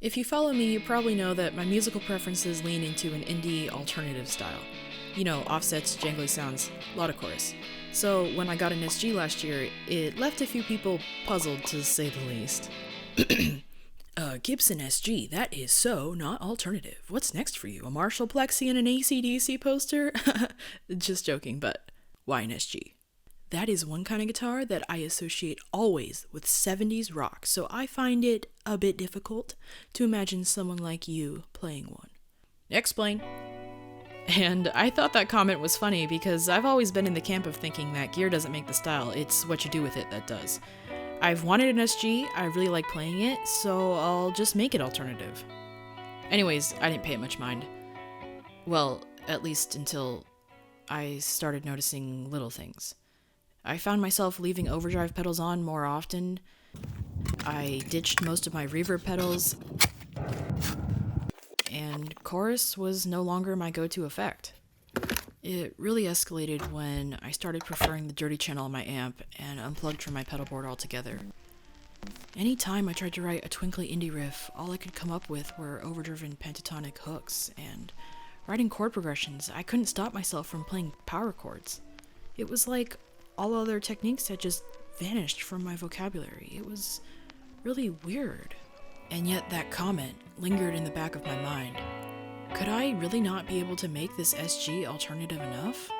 If you follow me, you probably know that my musical preferences lean into an indie alternative style. You know, offsets, jangly sounds, a lot of chorus. So when I got an SG last year, it left a few people puzzled, to say the least. Gibson SG, that is so not alternative. What's next for you? A Marshall Plexi and an AC/DC poster? Just joking, but why an SG? That is one kind of guitar that I associate always with 70s rock, so I find it a bit difficult to imagine someone like you playing one. Explain. And I thought that comment was funny because I've always been in the camp of thinking that gear doesn't make the style, it's what you do with it that does. I've wanted an SG, I really like playing it, so I'll just make it alternative. Anyways, I didn't pay it much mind. Well, at least until I started noticing little things. I found myself leaving overdrive pedals on more often. I ditched most of my reverb pedals, and chorus was no longer my go-to effect. It really escalated when I started preferring the dirty channel on my amp and unplugged from my pedal board altogether. Anytime I tried to write a twinkly indie riff, all I could come up with were overdriven pentatonic hooks, and writing chord progressions, I couldn't stop myself from playing power chords. It was like all other techniques had just vanished from my vocabulary. It was really weird. And yet that comment lingered in the back of my mind. Could I really not be able to make this SG alternative enough?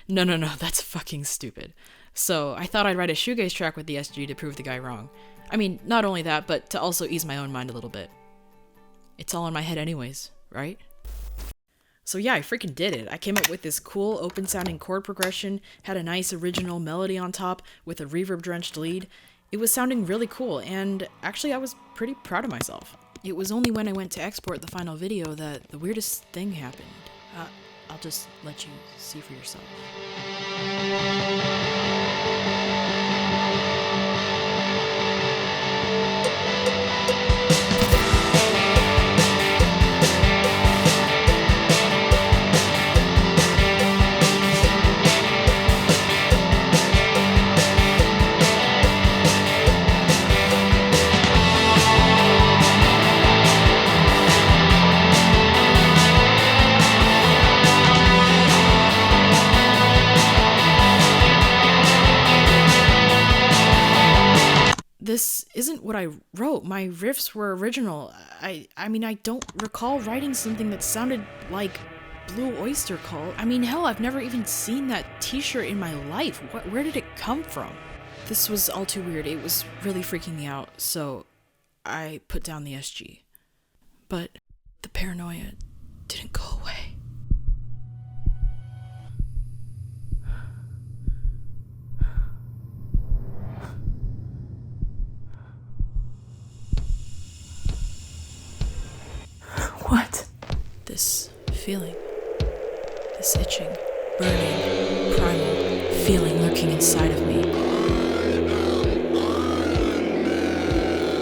No, that's fucking stupid. So I thought I'd write a shoegaze track with the SG to prove the guy wrong. I mean, not only that, but to also ease my own mind a little bit. It's all in my head anyways, right? So yeah, I freaking did it. I came up with this cool open-sounding chord progression, had a nice original melody on top with a reverb-drenched lead. It was sounding really cool, and actually I was pretty proud of myself. It was only when I went to export the final video that the weirdest thing happened. I'll just let you see for yourself. This isn't what I wrote. My riffs were original. I mean, I don't recall writing something that sounded like Blue Oyster Cult. I mean, hell, I've never even seen that t-shirt in my life. Where did it come from? This was all too weird. It was really freaking me out, so I put down the SG. But the paranoia didn't go away. What? This feeling. This itching, burning, primal feeling lurking inside of me.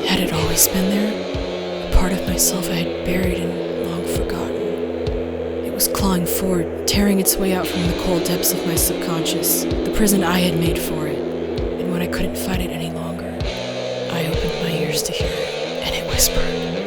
Had it always been there? A part of myself I had buried and long forgotten. It was clawing forward, tearing its way out from the cold depths of my subconscious, the prison I had made for it. And when I couldn't fight it any longer, I opened my ears to hear it, and it whispered.